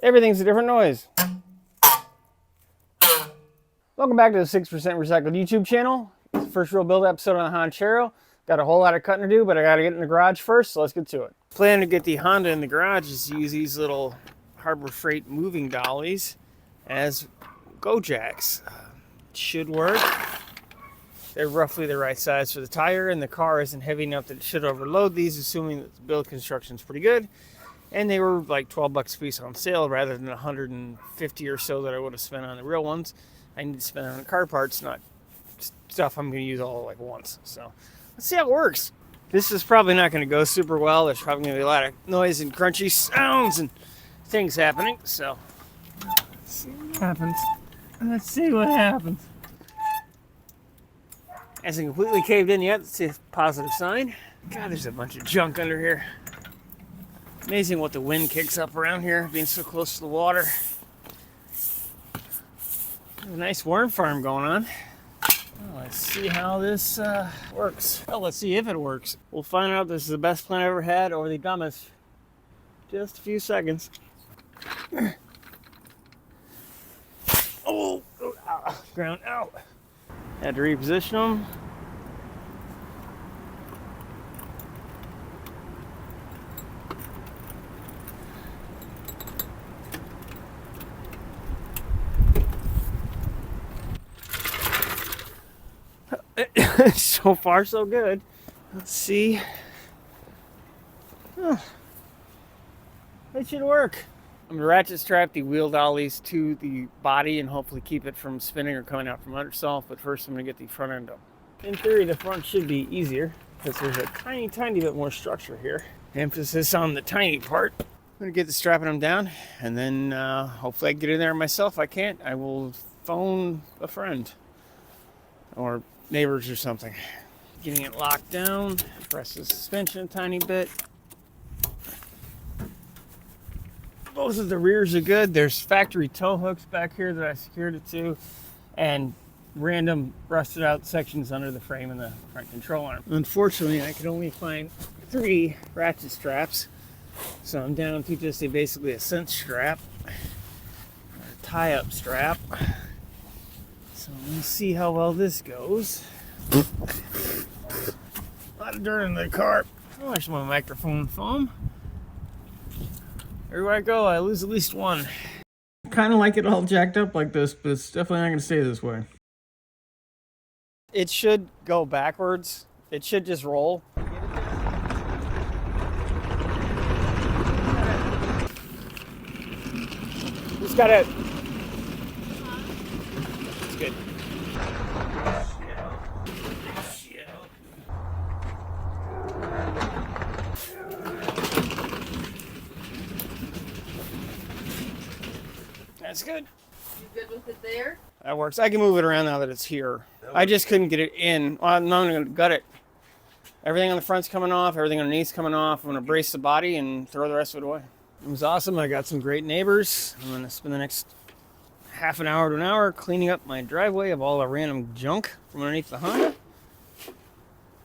Everything's a different noise. Welcome back to the 6% Recycled YouTube channel. It's the first real build episode on the Honchero. Got a whole lot of cutting to do, but I got to get in the garage first, so let's get to it. Plan to get the Honda in the garage is to use these little Harbor Freight moving dollies as go jacks. It should work. They're roughly the right size for the tire, and the car isn't heavy enough that it should overload these, assuming that the build construction is pretty good. And they were like 12 bucks a piece on sale rather than 150 or so that I would have spent on the real ones. I need to spend on car parts, not stuff I'm going to use all like once. So let's see how it works. This is probably not going to go super well. There's probably going to be a lot of noise and crunchy sounds and things happening. So let's see what happens. Let's see what happens. Hasn't completely caved in yet. That's a positive sign. God, there's a bunch of junk under here. Amazing what the wind kicks up around here, being so close to the water. A nice worm farm going on. Well, let's see how this works. Well, let's see if it works. We'll find out if this is the best plan I've ever had or the dumbest. Just a few seconds. Oh, ground out. Had to reposition them. So far, so good. Let's see. Oh, it should work. I'm going to ratchet strap the wheel dollies to the body and hopefully keep it from spinning or coming out from under itself. But first, I'm going to get the front end up. In theory, the front should be easier because there's a tiny bit more structure here. Emphasis on the tiny part. I'm going to get the strapping them down, and then hopefully I can get in there myself. If I can't, I will phone a friend or neighbors or something. Getting it locked down, press the suspension a tiny bit. Both of the rears are good. There's factory tow hooks back here that I secured it to, and random rusted out sections under the frame and the front control arm. Unfortunately, I could only find 3 ratchet straps, so I'm down to just basically a cinch strap, or a tie-up strap. So we'll see how well this goes. A lot of dirt in the car. Oh, there's my microphone foam. Everywhere I go, I lose at least one. Kind of like it all jacked up like this, but it's definitely not going to stay this way. It should go backwards. It should just roll. Just gotta... It's good. That's good. You good with it there? That works. I can move it around now that it's here. I just couldn't get it in. Well, no, I'm going to gut it. Everything on the front's coming off. Everything underneath's coming off. I'm going to brace the body and throw the rest of it away. It was awesome. I got some great neighbors. I'm going to spend the next half an hour to an hour cleaning up my driveway of all the random junk from underneath the Honda.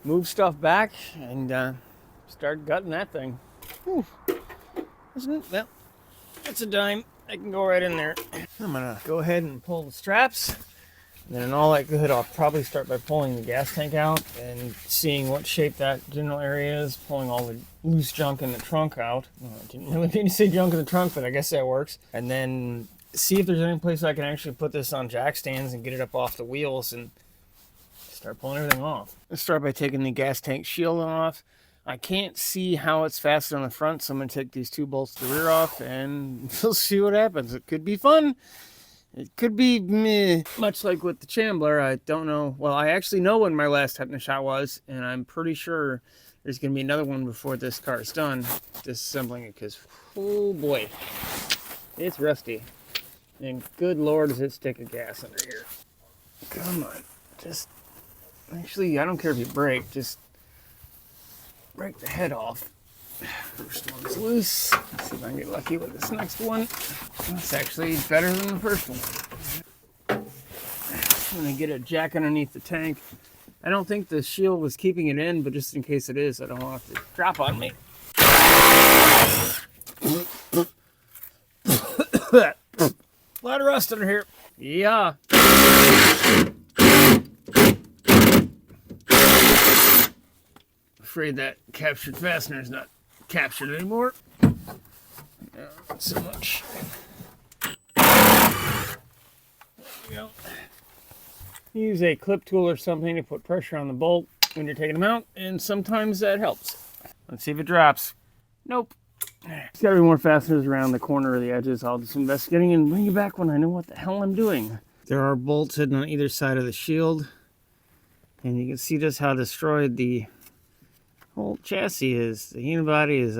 Move stuff back and start gutting that thing. Whew. Isn't it? Well, that's a dime. I can go right in there. I'm gonna go ahead and pull the straps. And then in all likelihood, I'll probably start by pulling the gas tank out and seeing what shape that general area is, pulling all the loose junk in the trunk out. Well, I didn't really mean to say junk in the trunk, but I guess that works. And then see if there's any place I can actually put this on jack stands and get it up off the wheels and start pulling everything off. Let's start by taking the gas tank shield off. I can't see how it's fastened on the front, so I'm going to take these 2 bolts to the rear off, and we'll see what happens. It could be fun. It could be meh. Much like with the Chambler, I don't know. Well, I actually know when my last tetanus shot was, and I'm pretty sure there's going to be another one before this car is done disassembling it, because, oh boy, it's rusty. And good Lord, does it stick a gas under here. Come on. Just, actually, I don't care if you brake, just break the head off. First one's loose. Let's see if I can get lucky with this next one. That's actually better than the first one. I'm going to get a jack underneath the tank. I don't think the shield was keeping it in, but just in case it is, I don't want it to drop on me. A lot of rust under here. Yeah. Afraid that captured fastener is not captured anymore. No, not so much. There we go. Use a clip tool or something to put pressure on the bolt when you're taking them out, and sometimes that helps. Let's see if it drops. Nope. There's got to be more fasteners around the corner or the edges. I'll do some investigating and bring you back when I know what the hell I'm doing. There are bolts hidden on either side of the shield, and you can see just how destroyed the whole chassis is. The unibody is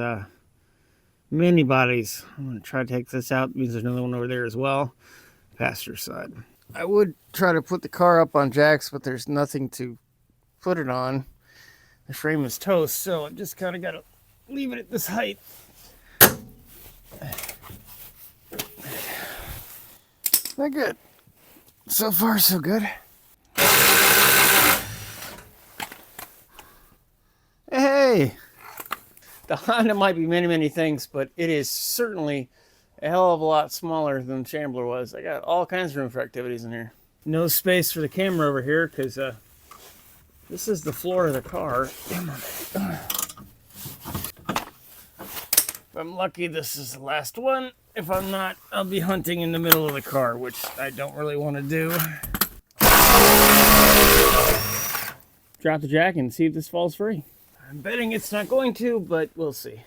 mini bodies. I'm going to try to take this out. It means there's another one over there as well. Passenger side. I would try to put the car up on jacks, but there's nothing to put it on. The frame is toast, so I just kind of got to leave it at this height. Not good. So far, so good. Hey! The Honda might be many, many things, but it is certainly a hell of a lot smaller than the Shambler was. I got all kinds of room for activities in here. No space for the camera over here because this is the floor of the car. If I'm lucky, this is the last one. If I'm not, I'll be hunting in the middle of the car, which I don't really want to do. Drop the jack and see if this falls free. I'm betting it's not going to, but we'll see.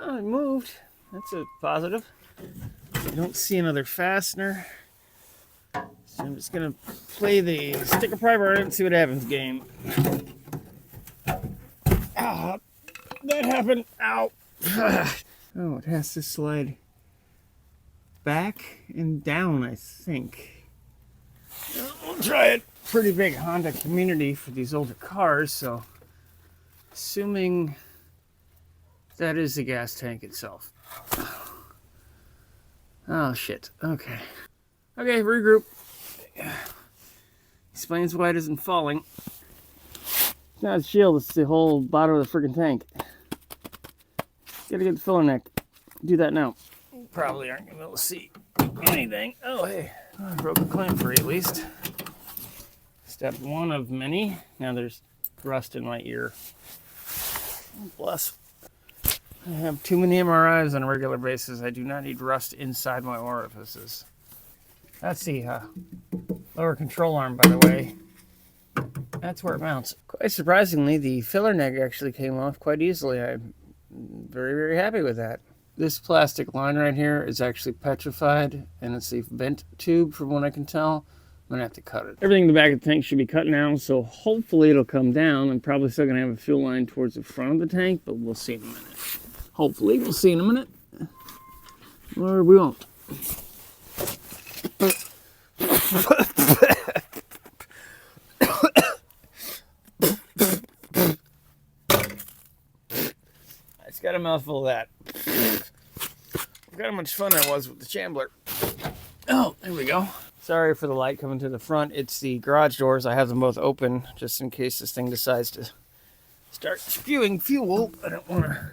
Oh, it moved. That's a positive. I don't see another fastener. So I'm just going to play the sticker primer on it and see what happens game. Ah, that happened. Ow. Oh, it has to slide back and down, I think. We'll try it. Pretty big Honda community for these older cars, so assuming that is the gas tank itself. Oh, shit. Okay. Okay, regroup. Explains why it isn't falling. It's not a shield, it's the whole bottom of the freaking tank. Gotta get the filler neck. Do that now. Probably aren't gonna be able to see anything. Oh, hey. I broke a clamp free at least. Step one of many. Now there's rust in my ear. Bless. I have too many MRIs on a regular basis. I do not need rust inside my orifices. That's the lower control arm, by the way. That's where it mounts. Quite surprisingly, the filler neck actually came off quite easily. I'm very, very happy with that. This plastic line right here is actually petrified, and it's a bent tube from what I can tell. I'm going to have to cut it. Everything in the back of the tank should be cut now, so hopefully it'll come down. I'm probably still going to have a fuel line towards the front of the tank, but we'll see in a minute. Hopefully, we'll see in a minute. Or we won't. I just got a mouthful of that. Forgot how much fun that was with the Shambler. Oh, there we go. Sorry for the light coming to the front. It's the garage doors. I have them both open just in case this thing decides to start spewing fuel. I don't want to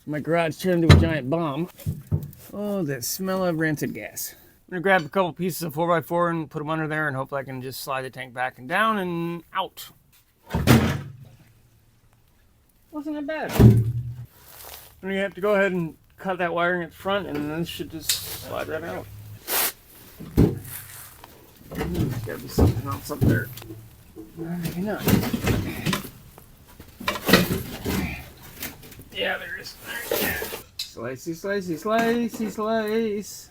my garage turn into a giant bomb. Oh, the smell of rancid gas. I'm gonna grab a couple pieces of 4x4 and put them under there, and hopefully I can just slide the tank back and down and out. Wasn't that bad. And you have to go ahead and cut that wiring at the front, and then this should just slide right out. There's gotta be something else up there. Maybe not. Yeah, there is. Slicey, slicey, slicey, slice.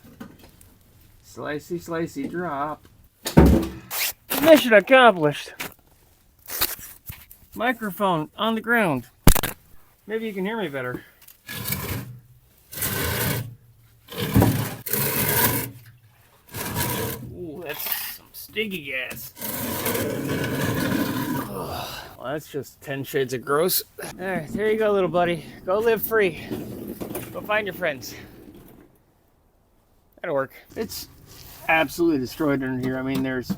Slicey, slicey, drop. Mission accomplished. Microphone on the ground. Maybe you can hear me better. Ooh, that's some sticky gas. Well, that's just 10 shades of gross. There you go, little buddy. Go live free. Go find your friends. That'll work. It's absolutely destroyed under here. I mean, there's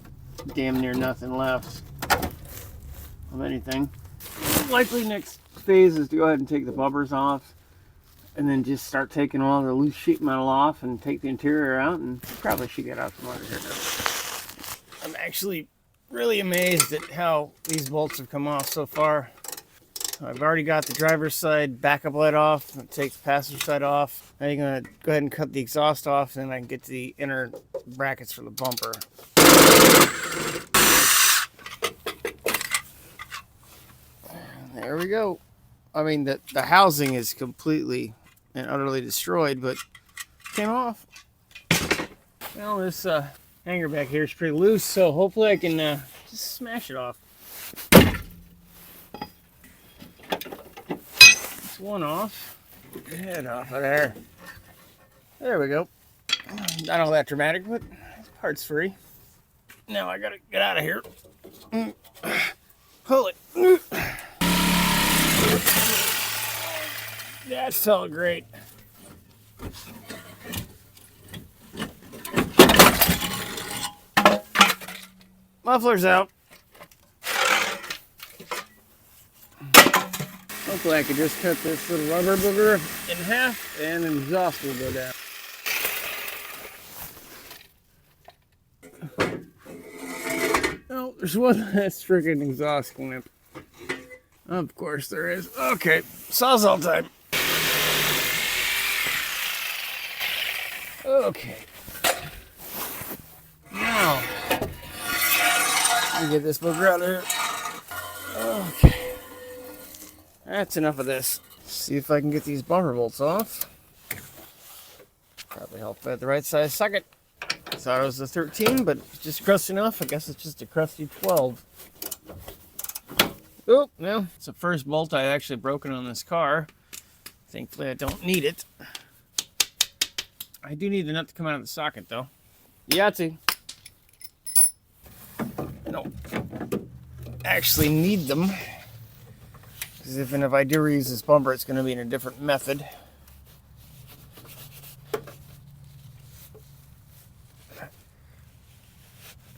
damn near nothing left of anything. Likely next phase is to go ahead and take the bumpers off and then just start taking all the loose sheet metal off and take the interior out, and probably should get out some under here now. I'm actually really amazed at how these bolts have come off so far. I've already got the driver's side backup light off. I'll take the passenger side off. Now you're gonna go ahead and cut the exhaust off, and then I can get to the inner brackets for the bumper. There we go. I mean, the housing is completely and utterly destroyed, but came off. Well, this hanger back here is pretty loose, so hopefully I can just smash it off. It's one off. Get your head off of there. There we go. Not all that dramatic, but this part's free. Now I gotta get out of here. Pull it. That felt great. Muffler's out. Hopefully I could just cut this little rubber booger in half and the exhaust will go down. Oh, there's one last freaking exhaust clamp. Of course there is. Okay, Sawzall time. Okay. Now, let me get this booger out of here. Okay. That's enough of this. See if I can get these bumper bolts off. Probably help at the right size socket. Thought it was a 13, but it's just crusty enough. I guess it's just a crusty 12. Oh, no. It's the first bolt I actually broken on this car. Thankfully, I don't need it. I do need the nut to come out of the socket, though. Yahtzee. I don't actually need them. Because if I do reuse this bumper, it's going to be in a different method.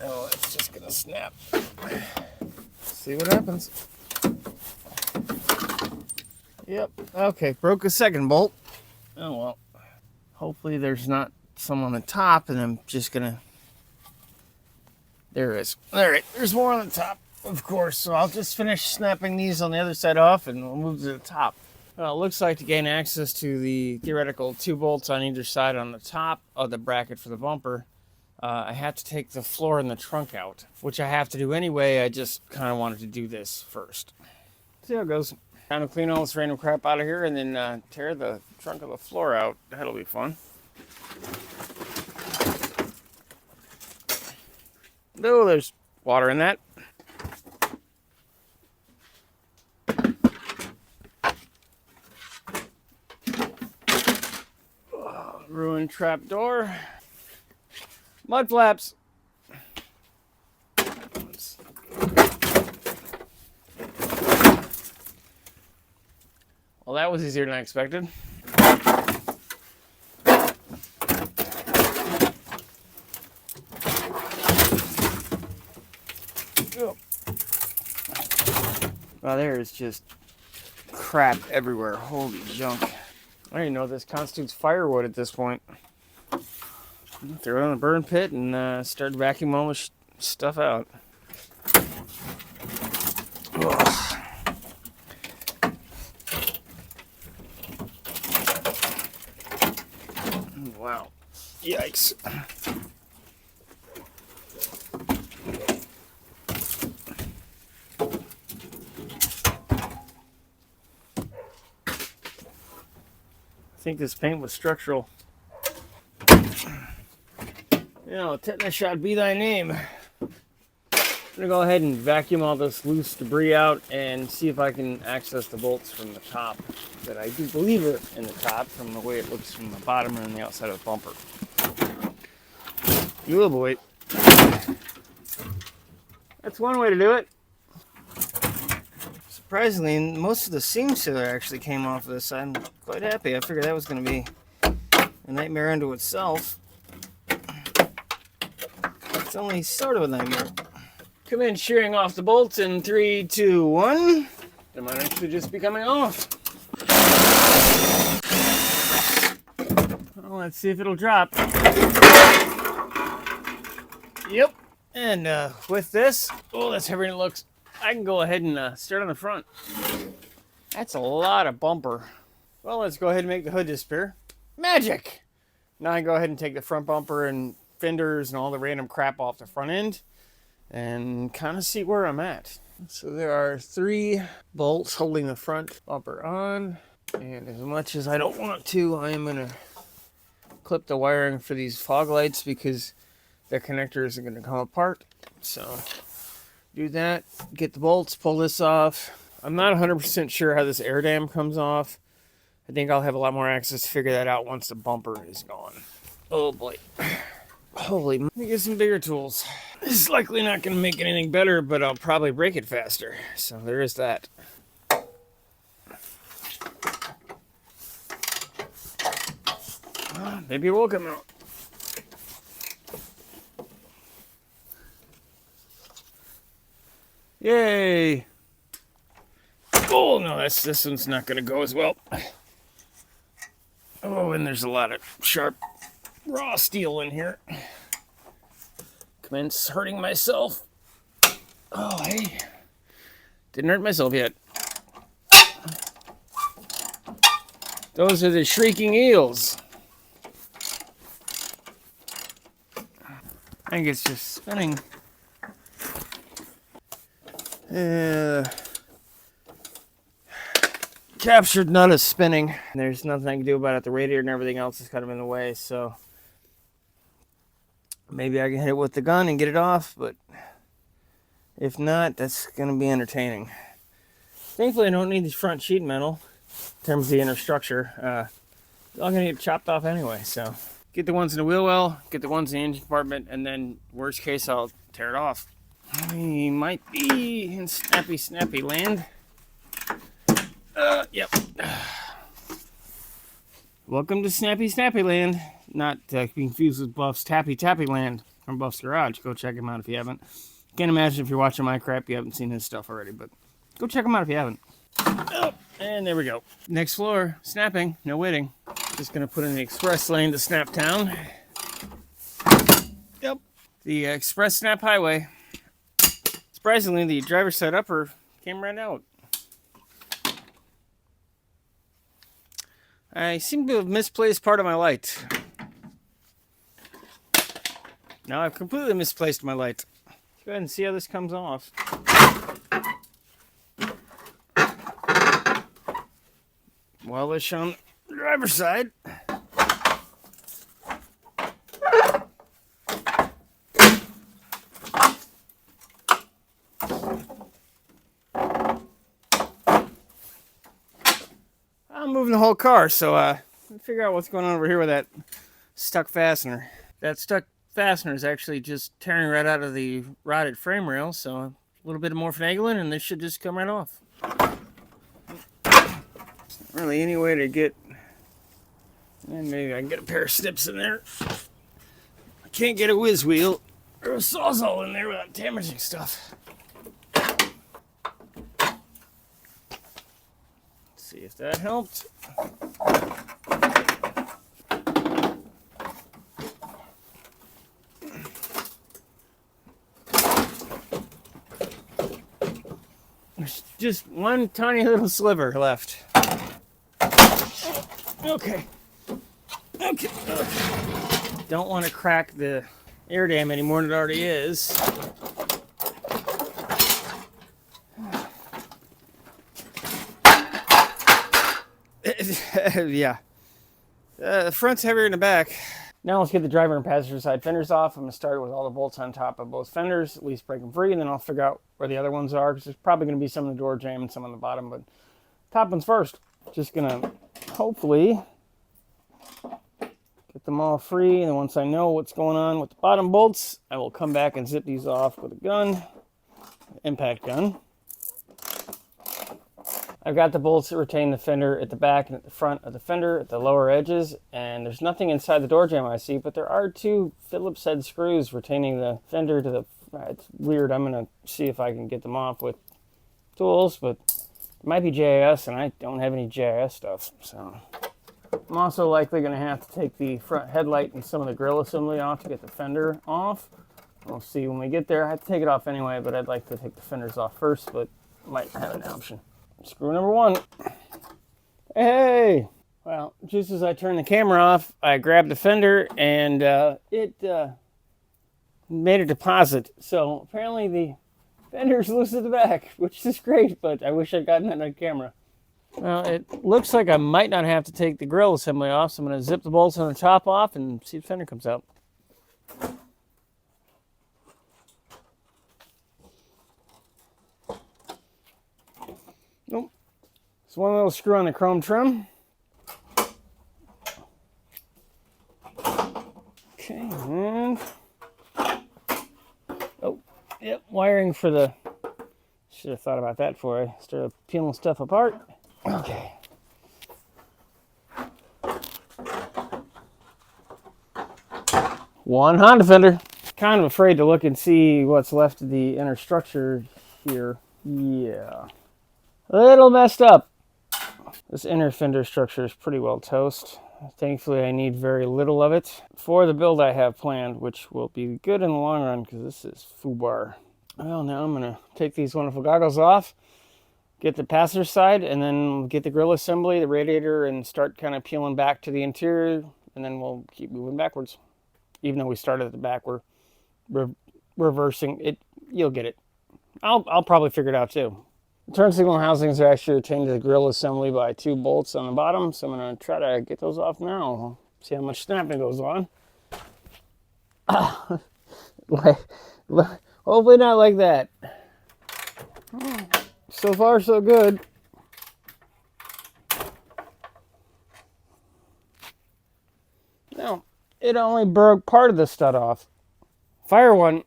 Oh, it's just going to snap. See what happens. Yep. Okay, broke a second bolt. Oh, well. Hopefully there's not some on the top, and I'm just gonna... There is. Alright, there's more on the top, of course. So I'll just finish snapping these on the other side off, and we'll move to the top. Well, it looks like to gain access to the theoretical 2 bolts on either side on the top of the bracket for the bumper, I have to take the floor and the trunk out, which I have to do anyway. I just kind of wanted to do this first. See how it goes. Time to clean all this random crap out of here and then tear the trunk of the floor out. That'll be fun. Oh, there's water in that. Oh, ruined trap door. Mud flaps. Well, that was easier than I expected. Oh. Wow, there is just crap everywhere. Holy junk. I don't even know if this constitutes firewood at this point. Throw it in the burn pit and start vacuuming all this stuff out. Ugh. Wow. Yikes. I think this paint was structural. You know, tetanus shot be thy name. I'm gonna go ahead and vacuum all this loose debris out and see if I can access the bolts from the top that I do believe are in the top from the way it looks from the bottom and the outside of the bumper. Oh boy. That's one way to do it. Surprisingly, most of the seam sealer actually came off of this side. I'm quite happy. I figured that was going to be a nightmare unto itself. It's only sort of a nightmare. Come in shearing off the bolts in 3, 2, 1. They might actually just be coming off. Well, let's see if it'll drop. Yep. And with this, oh, that's heavier than it looks. I can go ahead and start on the front. That's a lot of bumper. Well, let's go ahead and make the hood disappear. Magic! Now I can go ahead and take the front bumper and fenders and all the random crap off the front end and kind of see where I'm at. So there are 3 bolts holding the front bumper on. And as much as I don't want to, I am going to clip the wiring for these fog lights because their connectors are going to come apart. So do that, get the bolts, pull this off. I'm not 100% sure how this air dam comes off. I think I'll have a lot more access to figure that out once the bumper is gone. Oh boy. Holy, let me get some bigger tools. This is likely not going to make anything better, but I'll probably break it faster. So there is that. Maybe it will come out. Yay! Oh no, this one's not going to go as well. Oh, and there's a lot of sharp raw steel in here. Commence hurting myself. Oh, hey. Didn't hurt myself yet. Those are the shrieking eels. I think it's just spinning. Captured nut is spinning. There's nothing I can do about it. The radiator and everything else is kind of in the way, so maybe I can hit it with the gun and get it off, but if not, that's going to be entertaining. Thankfully, I don't need this front sheet metal in terms of the inner structure. It's all going to get chopped off anyway, so get the ones in the wheel well, get the ones in the engine compartment, and then worst case, I'll tear it off. We might be in snappy land. Yep. Welcome to snappy land. Not to be confused with Buff's tappy land from Buff's Garage. Go check him out if you haven't. Can't imagine if you're watching my crap you haven't seen his stuff already, but go check him out if you haven't. Oh, and there we go. Next floor, snapping, no waiting. Just gonna put in the express lane to Snap Town. Yep, the express snap highway. Surprisingly, the driver's side upper came right out. I seem to have misplaced part of my light. Now I've completely misplaced my light. Let's go ahead and see how this comes off. Well-ish on the driver's side. I'm moving the whole car, so figure out what's going on over here with that stuck fastener. That stuck fastener is actually just tearing right out of the rotted frame rail, so a little bit more finagling and this should just come right off. Really any way to get, and maybe I can get a pair of snips in there. I can't get a whiz wheel or a sawzall in there without damaging stuff. See if that helped. There's just one tiny little sliver left. Okay. Don't want to crack the air dam any more than it already is. Yeah. The front's heavier than the back. Now let's get the driver and passenger side fenders off. I'm going to start with all the bolts on top of both fenders, at least break them free, and then I'll figure out where the other ones are, because there's probably going to be some in the door jamb and some on the bottom, but top ones first. Just going to hopefully get them all free, and then once I know what's going on with the bottom bolts, I will come back and zip these off with a gun, impact gun. I've got the bolts that retain the fender at the back and at the front of the fender at the lower edges, and there's nothing inside the door jamb I see, but there are 2 Phillips head screws retaining the fender to the, it's weird, I'm going to see if I can get them off with tools, but it might be JIS, and I don't have any JIS stuff, so I'm also likely going to have to take the front headlight and some of the grill assembly off to get the fender off. We'll see when we get there. I have to take it off anyway, but I'd like to take the fenders off first, but might have an option. Screw number one. Hey! Well, just as I turned the camera off, I grabbed the fender and it made a deposit. So apparently the fender's loose at the back, which is great, but I wish I'd gotten that on camera. Well, it looks like I might not have to take the grill assembly off, so I'm going to zip the bolts on the top off and see if the fender comes out. Nope. It's one little screw on the chrome trim. Okay, and... oh, yep, wiring for the... should have thought about that before I started peeling stuff apart. Okay. One Honda fender. Kind of afraid to look and see what's left of the inner structure here. Yeah. A little messed up. This inner fender structure is pretty well toast. Thankfully, I need very little of it for the build I have planned, which will be good in the long run because this is foobar. Well, now I'm going to take these wonderful goggles off, get the passenger side, and then get the grill assembly, the radiator, and start kind of peeling back to the interior, and then we'll keep moving backwards. Even though we started at the back, we're reversing it. You'll get it. I'll probably figure it out too. The turn signal housings are actually retained to the grill assembly by 2 bolts on the bottom, so I'm going to try to get those off now. See how much snapping goes on. Hopefully not like that. So far, so good. No, it only broke part of the stud off. Fire one.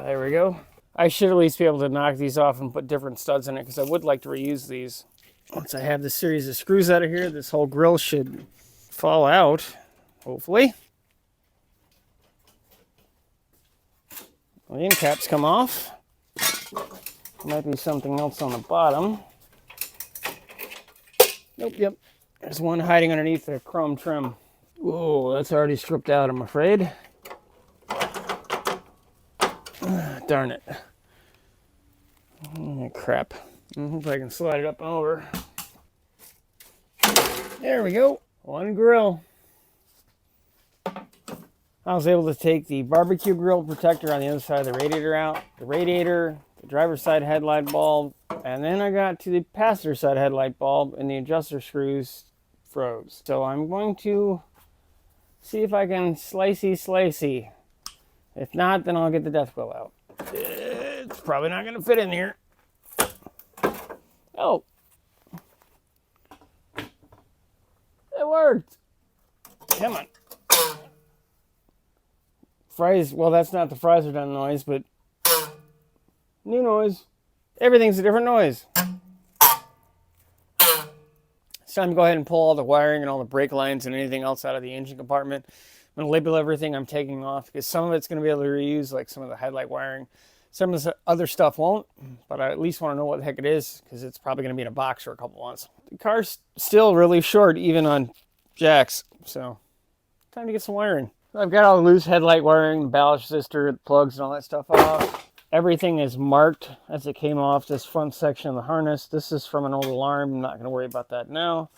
There we go. I should at least be able to knock these off and put different studs in it because I would like to reuse these. Once I have this series of screws out of here, this whole grill should fall out, hopefully. Well, the end caps come off. Might be something else on the bottom. Nope, yep. There's one hiding underneath the chrome trim. Whoa, that's already stripped out, I'm afraid. Darn it. Oh, crap. I hope I can slide it up and over. There we go. One grill. I was able to take the barbecue grill protector on the other side of the radiator out, the radiator, the driver's side headlight bulb, and then I got to the passenger side headlight bulb and the adjuster screws froze. So I'm going to see if I can slicey. If not, then I'll get the death grill out. It's probably not going to fit in here. Oh. It worked. Come on. Fries, well, that's not the fries are done noise, but new noise. Everything's a different noise. It's time to go ahead and pull all the wiring and all the brake lines and anything else out of the engine compartment. I'm going to label everything I'm taking off because some of it's going to be able to reuse, like some of the headlight wiring. Some of the other stuff won't, but I at least want to know what the heck it is because it's probably going to be in a box for a couple months. The car's still really short, even on jacks, so time to get some wiring. I've got all the loose headlight wiring, the ballast resistor, the plugs, and all that stuff off. Everything is marked as it came off this front section of the harness. This is from an old alarm. I'm not going to worry about that now.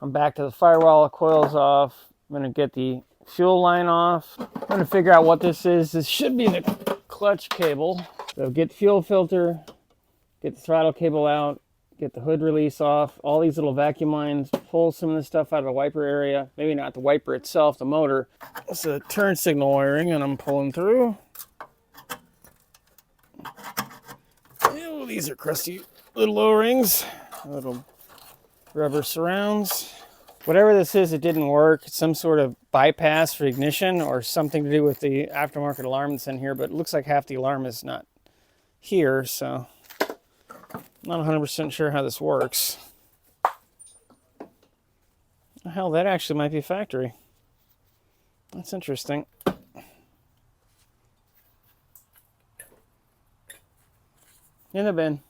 I'm back to the firewall, coils off. I'm going to get the fuel line off. I'm going to figure out what this is. This should be the clutch cable. So get fuel filter, get the throttle cable out, get the hood release off, all these little vacuum lines, pull some of this stuff out of the wiper area. Maybe not the wiper itself, the motor. It's the turn signal wiring, and I'm pulling through. Ew, these are crusty little O-rings, little rubber surrounds. Whatever this is, it didn't work. It's some sort of bypass for ignition or something to do with the aftermarket alarm that's in here, but it looks like half the alarm is not here, so not 100% sure how this works. Hell, that actually might be factory. That's interesting. In the bin.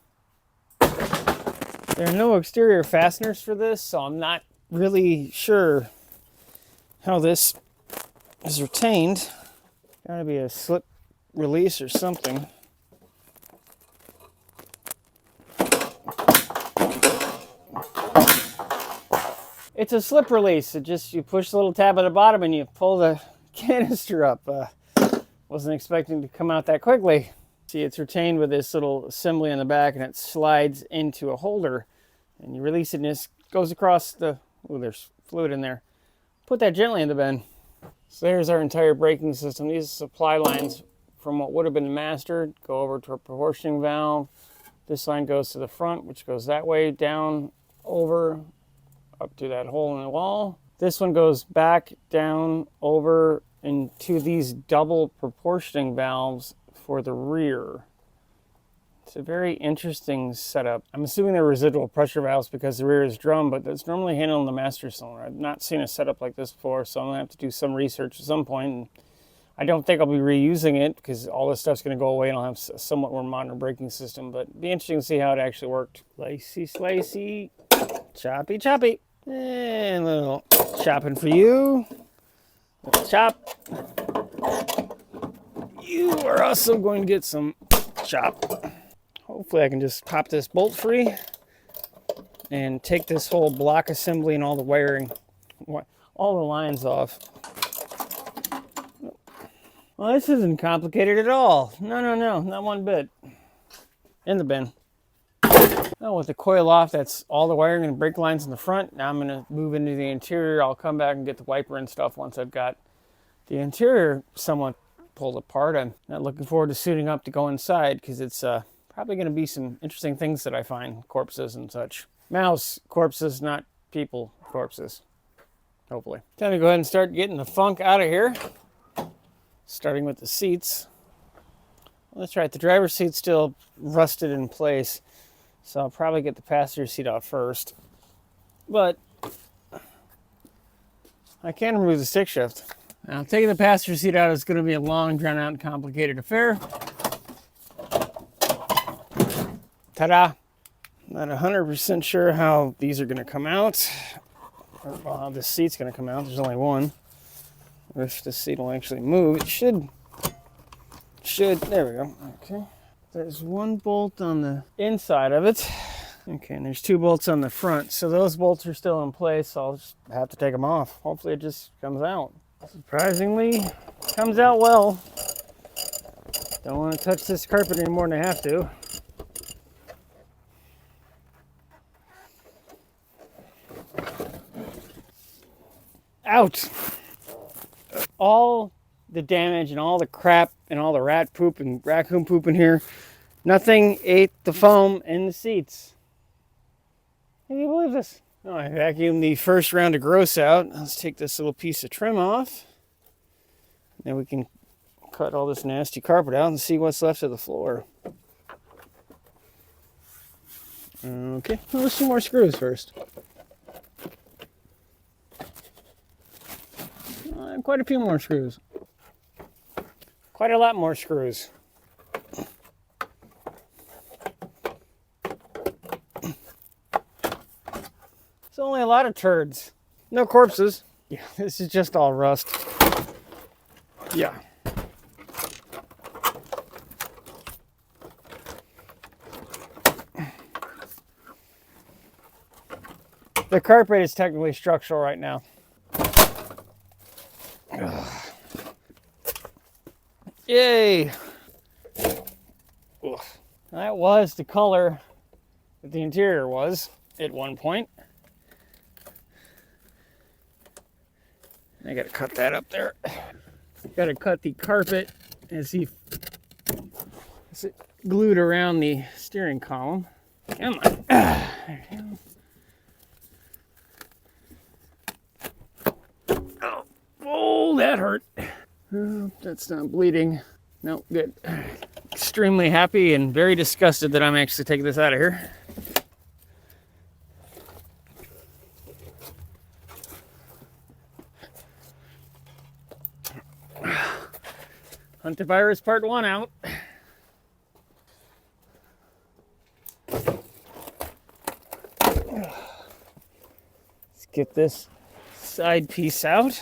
There are no exterior fasteners for this, so I'm not really sure how this is retained. Gotta be a slip release or something. It's a slip release. You push the little tab at the bottom and you pull the canister up. Wasn't expecting to come out that quickly. See, it's retained with this little assembly in the back, and it slides into a holder, and you release it and it goes across the, oh, there's fluid in there. Put that gently in the bin. So there's our entire braking system. These supply lines from what would have been the master go over to a proportioning valve. This line goes to the front, which goes that way, down, over, up to that hole in the wall. This one goes back, down, over, into these double proportioning valves for the rear. It's a very interesting setup. I'm assuming they're residual pressure valves because the rear is drum, but that's normally handled in the master cylinder. I've not seen a setup like this before, so I'm gonna have to do some research at some point. And I don't think I'll be reusing it because all this stuff's gonna go away and I'll have a somewhat more modern braking system, but it'd be interesting to see how it actually worked. Slicey, slicey, choppy, choppy. And a little chopping for you. Little chop. You are also going to get some chop. Hopefully I can just pop this bolt free and take this whole block assembly and all the wiring, all the lines off. Well, this isn't complicated at all. No, not one bit. In the bin. Now with the coil off, that's all the wiring and brake lines in the front. Now I'm going to move into the interior. I'll come back and get the wiper and stuff once I've got the interior somewhat pulled apart. I'm not looking forward to suiting up to go inside because it's probably going to be some interesting things that I find, corpses and such. Mouse corpses, not people corpses, hopefully. Time to go ahead and start getting the funk out of here, starting with the seats. Well, that's right, the driver's seat's still rusted in place, so I'll probably get the passenger seat out first. But I can remove the stick shift. Now, taking the passenger seat out is going to be a long, drawn-out, and complicated affair. Ta-da! Not 100% sure how these are going to come out, or how this seat's going to come out. There's only one. If this seat will actually move, it should. There we go. Okay. There's one bolt on the inside of it. Okay, and there's two bolts on the front. So those bolts are still in place, so I'll just have to take them off. Hopefully it just comes out. Surprisingly, comes out well. Don't want to touch this carpet any more than I have to. Out! All the damage and all the crap and all the rat poop and raccoon poop in here, nothing ate the foam in the seats. Can you believe this? Oh, I vacuumed the first round of gross out. Let's take this little piece of trim off. Then we can cut all this nasty carpet out and see what's left of the floor. Okay, well, there's some more screws first. Quite a few more screws. Quite a lot more screws. It's only a lot of turds. No corpses. Yeah, this is just all rust. Yeah. The carpet is technically structural right now. Yay! Ugh. That was the color that the interior was at one point. I gotta cut that up there. Gotta cut the carpet as it glued around the steering column. Come on. There you go. Oh, that hurt. Oh, that's not bleeding. No, good. Extremely happy and very disgusted that I'm actually taking this out of here. Hantavirus Part 1 out. get this side piece out.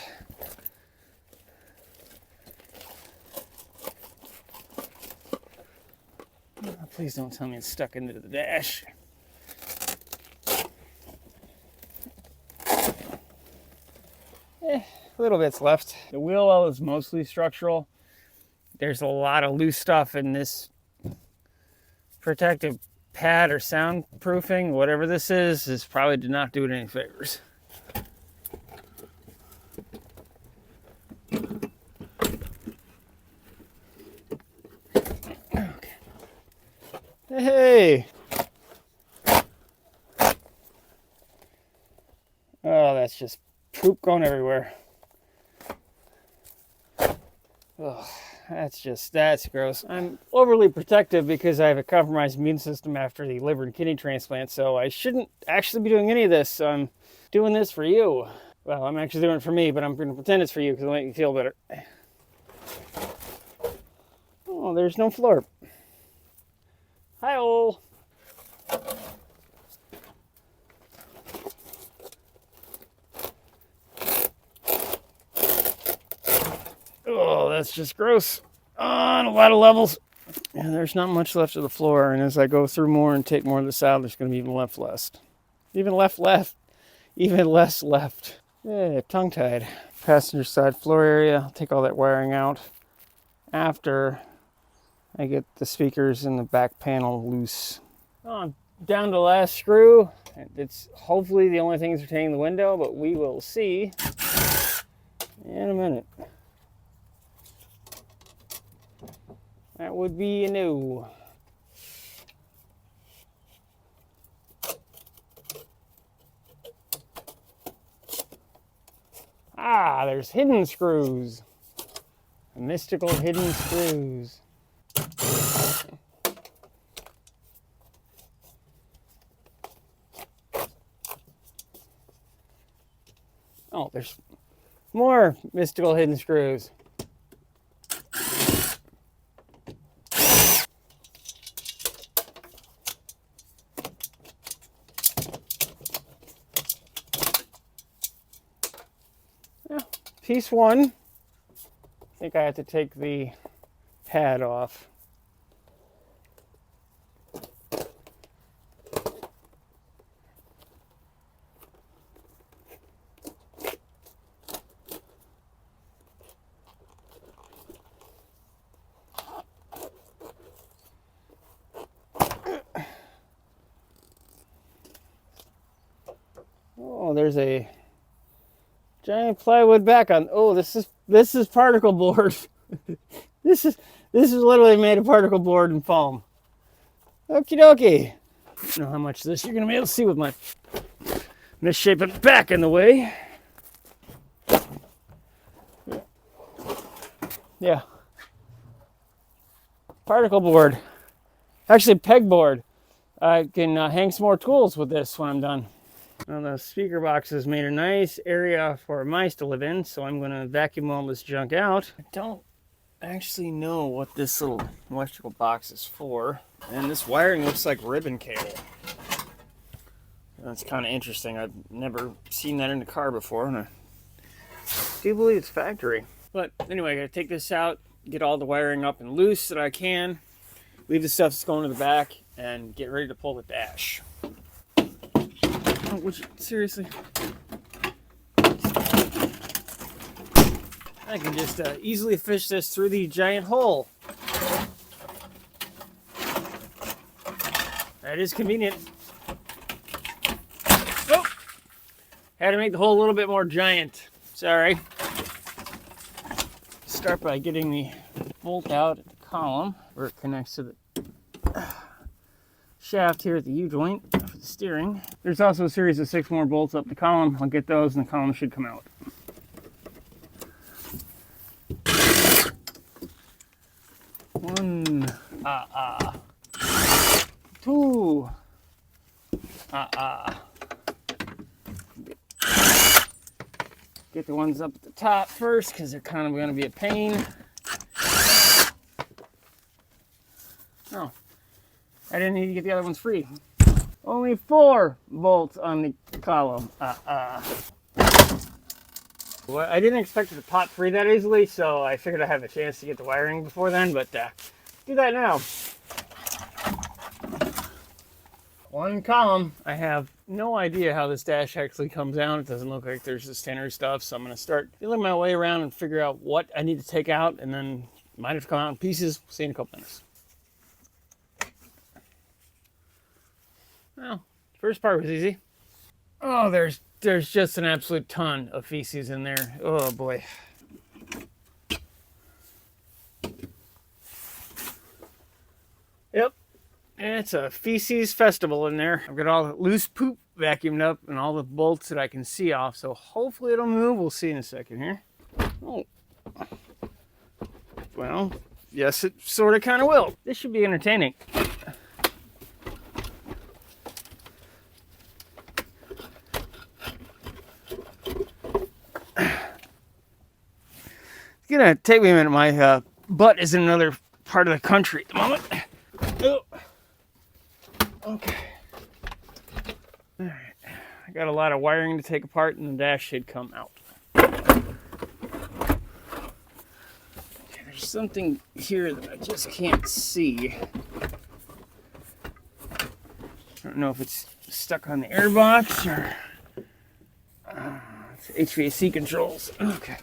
Oh, please don't tell me it's stuck into the dash. A little bit's left. The wheel well is mostly structural. There's a lot of loose stuff in this protective pad or soundproofing. Whatever this is probably did not do it any favors. Okay. Hey! Oh, that's just poop going everywhere. Oh, that's gross. I'm overly protective because I have a compromised immune system after the liver and kidney transplant, so I shouldn't actually be doing any of this. So I'm doing this for you. Well, I'm actually doing it for me, but I'm going to pretend it's for you because it'll make you feel better. Oh, there's no floor. Hi-oh. Oh, that's just gross on a lot of levels. And there's not much left of the floor. And as I go through more and take more of this out, there's going to be even less. Even less left. Yeah, tongue-tied. Passenger side floor area. I'll take all that wiring out after I get the speakers in the back panel loose. Oh, I'm down to the last screw. It's hopefully the only thing that's retaining the window, but we will see in a minute. That would be a no. Ah, there's hidden screws. Mystical hidden screws. Oh, there's more mystical hidden screws. Piece one, I think I have to take the pad off. Oh, there's a giant plywood back on. Oh, this is particle board. this is literally made of particle board and foam. Okie dokie. I don't know how much of this you're gonna be able to see with my misshapen back in the way. Yeah. Particle board. Actually, pegboard. I can hang some more tools with this when I'm done. Well, the speaker boxes made a nice area for mice to live in, so I'm going to vacuum all this junk out. I don't actually know what this little electrical box is for. And this wiring looks like ribbon cable. That's kind of interesting. I've never seen that in a car before, and I do believe it's factory. But anyway, I got to take this out, get all the wiring up and loose that I can, leave the stuff that's going to the back, and get ready to pull the dash. Oh, would you, seriously? I can just easily fish this through the giant hole. That is convenient. Oh! Had to make the hole a little bit more giant. Sorry. Start by getting the bolt out at the column where it connects to the shaft here at the U-joint for the steering. There's also a series of 6 more bolts up the column. I'll get those and the column should come out. One, two, Get the ones up at the top first because they're kind of going to be a pain. Oh, I didn't need to get the other ones free. Only 4 bolts on the column. Well, I didn't expect it to pot free that easily, so I figured I'd have a chance to get the wiring before then, but do that now. 1 column. I have no idea how this dash actually comes out. It doesn't look like there's the standard stuff, so I'm going to start feeling my way around and figure out what I need to take out, and then might have to come out in pieces. We'll see in a couple minutes. Well, first part was easy. Oh, there's just an absolute ton of feces in there. Oh boy. Yep. It's a feces festival in there. I've got all the loose poop vacuumed up and all the bolts that I can see off, so hopefully it'll move. We'll see in a second here. Oh. Well, yes, it sort of kind of will. This should be entertaining. It's gonna take me a minute. My butt is in another part of the country at the moment. Oh. Okay. All right. I got a lot of wiring to take apart, and the dash should come out. Okay, there's something here that I just can't see. I don't know if it's stuck on the air box or it's HVAC controls. Okay.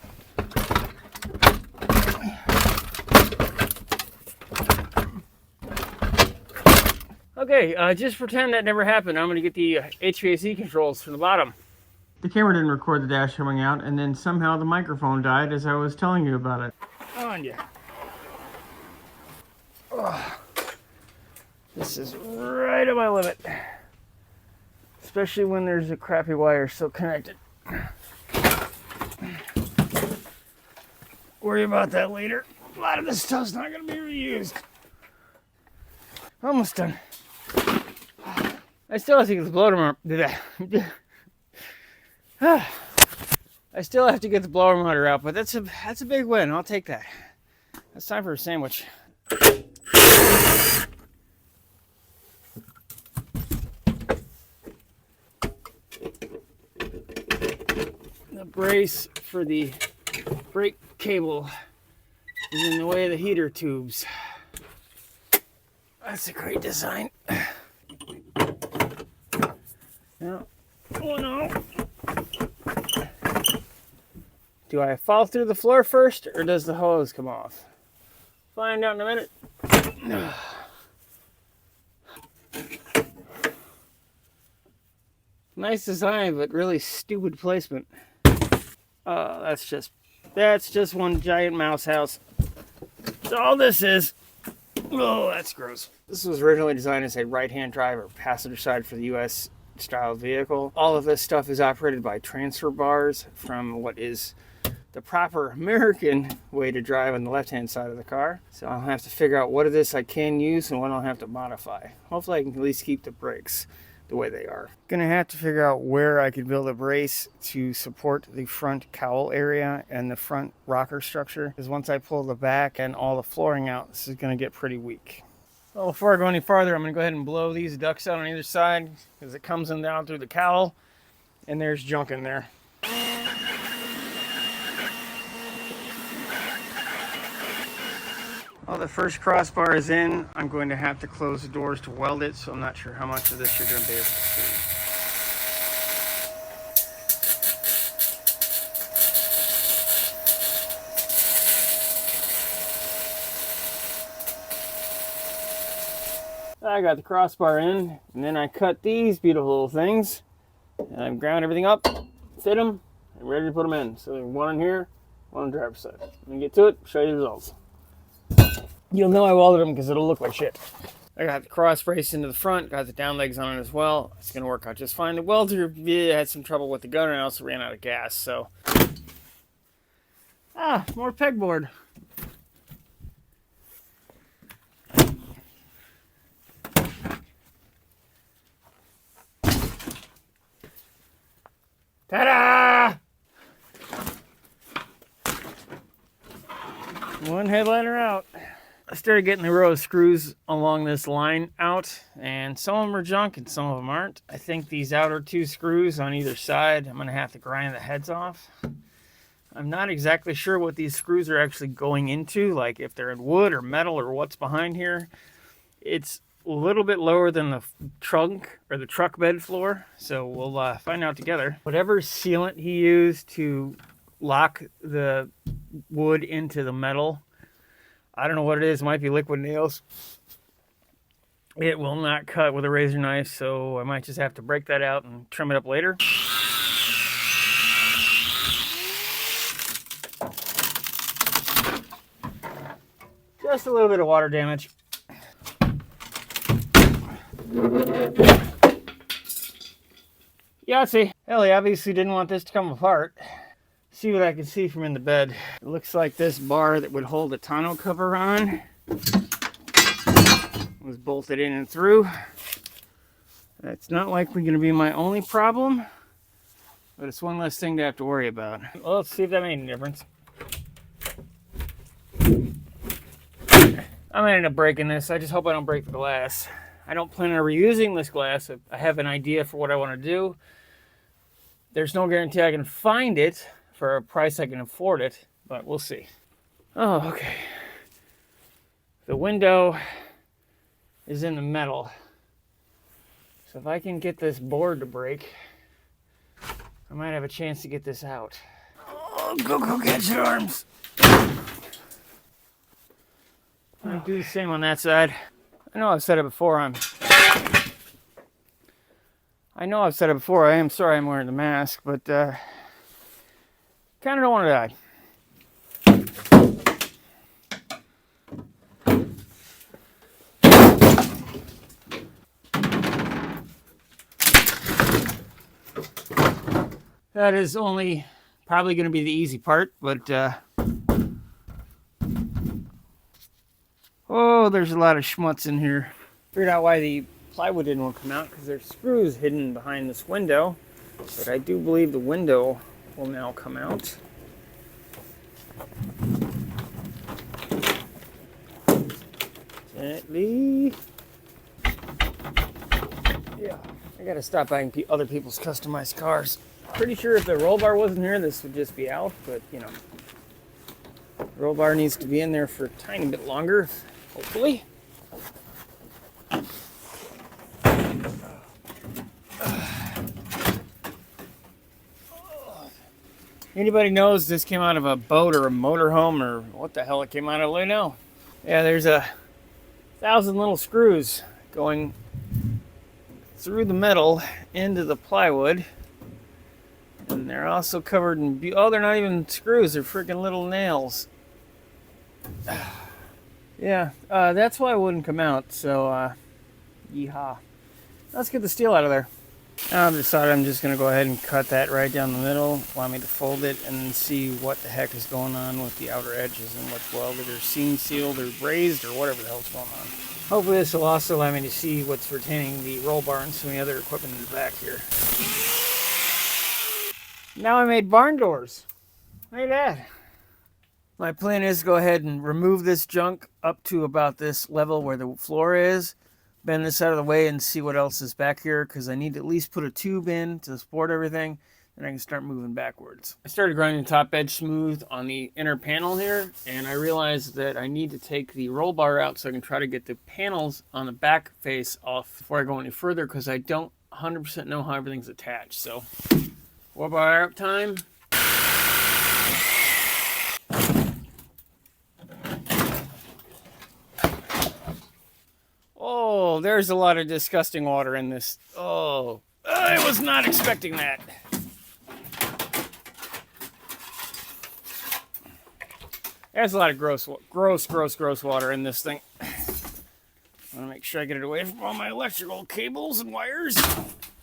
Okay, just pretend that never happened. I'm going to get the HVAC controls from the bottom. The camera didn't record the dash coming out, and then somehow the microphone died as I was telling you about it. On ya. Oh, this is right at my limit. Especially when there's a crappy wire still connected. Worry about that later. A lot of this stuff's not going to be reused. Almost done. I still have to get the blower motor. I still have to get the blower motor out, but that's a big win. I'll take that. It's time for a sandwich. The brace for the brake cable is in the way of the heater tubes. That's a great design. No. Oh no. Do I fall through the floor first, or does the hose come off? Find out in a minute. Nice design, but really stupid placement. That's just one giant mouse house. That's all this is. Oh, that's gross. This was originally designed as a right-hand drive or passenger side for the U.S. style vehicle. All of this stuff is operated by transfer bars from what is the proper American way to drive on the left-hand side of the car. So I'll have to figure out what of this I can use and what I'll have to modify. Hopefully I can at least keep the brakes the way they are. Gonna have to figure out where I could build a brace to support the front cowl area and the front rocker structure, because once I pull the back and all the flooring out, this is gonna get pretty weak. Well, before I go any farther, I'm gonna go ahead and blow these ducts out on either side, because it comes in down through the cowl and there's junk in there. Well, the first crossbar is in. I'm going to have to close the doors to weld it, so I'm not sure how much of this you're going to be able to see. I got the crossbar in, and then I cut these beautiful little things, and I've ground everything up, fit them, and ready to put them in. So one in here, one on the driver's side. Let me get to it, show you the results. You'll know I welded them because it'll look like shit. I got the cross brace into the front, got the down legs on it as well. It's going to work out just fine. The welder had some trouble with the gunner and I also ran out of gas, so. More pegboard. Ta-da! One headliner out. I started getting the row of screws along this line out, and some of them are junk and some of them aren't. I think these outer 2 screws on either side, I'm going to have to grind the heads off. I'm not exactly sure what these screws are actually going into, like if they're in wood or metal or what's behind here. It's a little bit lower than the trunk or the truck bed floor, so we'll find out together. Whatever sealant he used to lock the wood into the metal, I don't know what it is. It might be liquid nails. It will not cut with a razor knife, so I might just have to break that out and trim it up later. Just a little bit of water damage. Yahtzee. Hell, he obviously didn't want this to come apart. See what I can see from in the bed. It looks like this bar that would hold a tonneau cover on was bolted in and through. That's not likely going to be my only problem, but it's one less thing to have to worry about. Well, let's see if that made any difference. I might end up breaking this. I just hope I don't break the glass. I don't plan on reusing this glass. I have an idea for what I want to do. There's no guarantee I can find it for a price I can afford it, but we'll see. Oh, okay. The window is in the metal. So if I can get this board to break, I might have a chance to get this out. Oh, go catch it, arms. I'll do the same on that side. I know I've said it before. I am sorry I'm wearing the mask, but kind of don't want to die. That is only probably going to be the easy part, but oh, there's a lot of schmutz in here. Figured out why the plywood didn't want to come out, because there's screws hidden behind this window, but I do believe the window will now come out. Gently. Yeah, I gotta stop buying other people's customized cars. Pretty sure if the roll bar wasn't here, this would just be out, but you know, the roll bar needs to be in there for a tiny bit longer, hopefully. Anybody knows this came out of a boat or a motorhome or what the hell it came out of, let me know. Yeah, there's 1,000 little screws going through the metal into the plywood. And they're also covered in, oh, they're not even screws, they're freaking little nails. Yeah, that's why it wouldn't come out, so, yeehaw. Let's get the steel out of there. I've decided I'm just going to go ahead and cut that right down the middle, allow me to fold it, and see what the heck is going on with the outer edges and what's welded or seam sealed or brazed or whatever the hell's going on. Hopefully this will also allow me to see what's retaining the roll bar and some of the other equipment in the back here. Now I made barn doors. Look at that. My plan is to go ahead and remove this junk up to about this level where the floor is, bend this out of the way and see what else is back here, because I need to at least put a tube in to support everything, and I can start moving backwards. I started grinding the top edge smooth on the inner panel here, and I realized that I need to take the roll bar out so I can try to get the panels on the back face off before I go any further, because I don't 100% know how everything's attached. So, roll bar up time. Oh, there's a lot of disgusting water in this. Oh, I was not expecting that. There's a lot of gross water in this thing. I want to make sure I get it away from all my electrical cables and wires.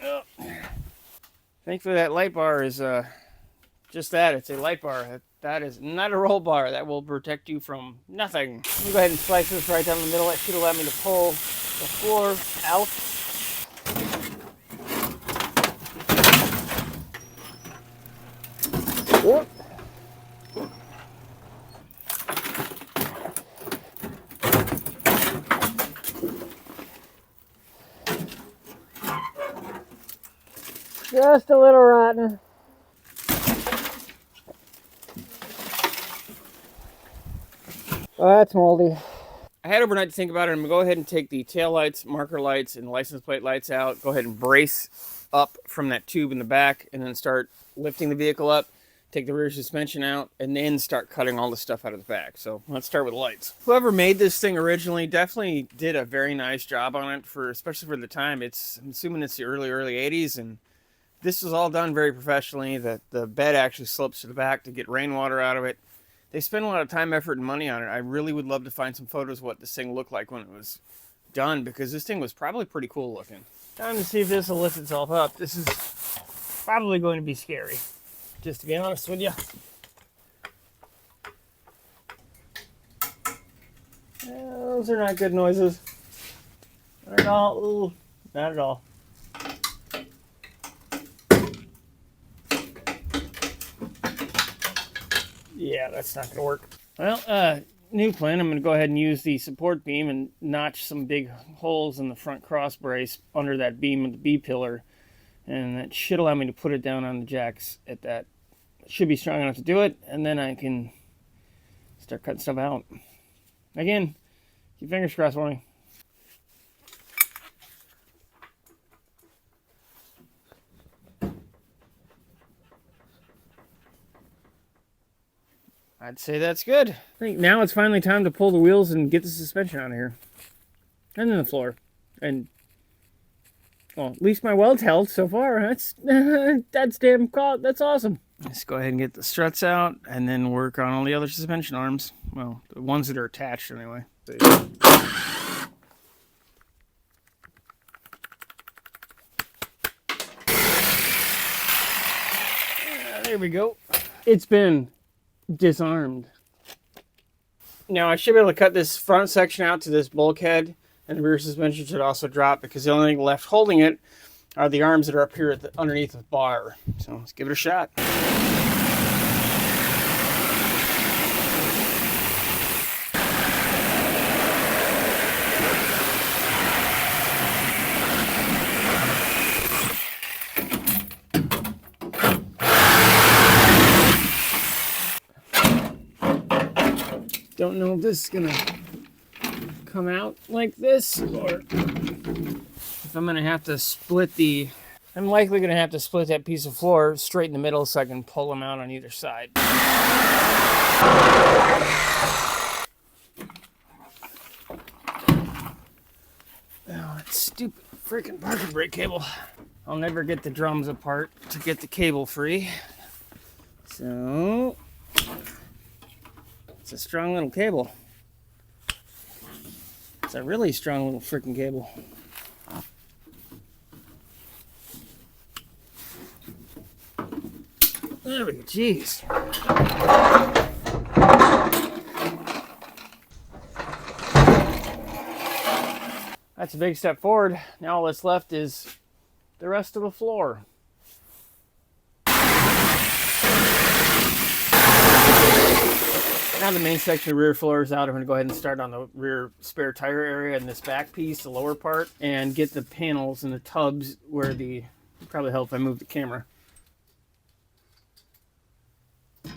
Oh. Thankfully, that light bar is just that. It's a light bar. That is not a roll bar. That will protect you from nothing. Let me go ahead and slice this right down the middle. That should allow me to pull the floor out. Just a little rotten. Well, that's moldy. I had overnight to think about it. I'm going to go ahead and take the tail lights, marker lights, and license plate lights out. Go ahead and brace up from that tube in the back and then start lifting the vehicle up. Take the rear suspension out and then start cutting all the stuff out of the back. So let's start with lights. Whoever made this thing originally definitely did a very nice job on it, especially for the time. I'm assuming it's the early 80s, and this was all done very professionally. The bed actually slopes to the back to get rainwater out of it. They spent a lot of time, effort, and money on it. I really would love to find some photos of what this thing looked like when it was done, because this thing was probably pretty cool looking. Time to see if this will lift itself up. This is probably going to be scary, just to be honest with you. Those are not good noises. Not at all. Ooh, not at all. Yeah, that's not going to work. Well, new plan. I'm going to go ahead and use the support beam and notch some big holes in the front cross brace under that beam of the B-pillar. And that should allow me to put it down on the jacks at that. It should be strong enough to do it. And then I can start cutting stuff out. Again, keep fingers crossed for me. I'd say that's good. I think now it's finally time to pull the wheels and get the suspension out of here. And then the floor. And, well, at least my welds held so far. That's damn cool. That's awesome. Let's go ahead and get the struts out and then work on all the other suspension arms. Well, the ones that are attached anyway. There we go. It's been disarmed. Now I should be able to cut this front section out to this bulkhead, and the rear suspension should also drop, because the only thing left holding it are the arms that are up here underneath the bar. So let's give it a shot. Don't know if this is gonna come out like this, or if I'm gonna have to split I'm likely gonna have to split that piece of floor straight in the middle so I can pull them out on either side. Oh, that stupid freaking parking brake cable. I'll never get the drums apart to get the cable free. So it's a strong little cable. It's a really strong little freaking cable. There we go. Jeez. That's a big step forward. Now all that's left is the rest of the floor. Now the main section of the rear floor is out. I'm going to go ahead and start on the rear spare tire area and this back piece, the lower part, and get the panels and the tubs where it'd probably help if I move the camera.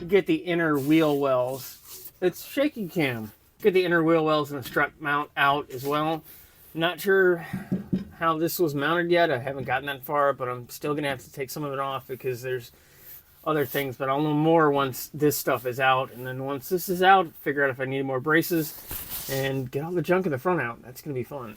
Get the inner wheel wells. It's shaky cam. Get the inner wheel wells and the strut mount out as well. Not sure how this was mounted yet. I haven't gotten that far, but I'm still going to have to take some of it off because there's other things, but I'll know more once this stuff is out. And then once this is out, figure out if I need more braces and get all the junk in the front out. That's going to be fun.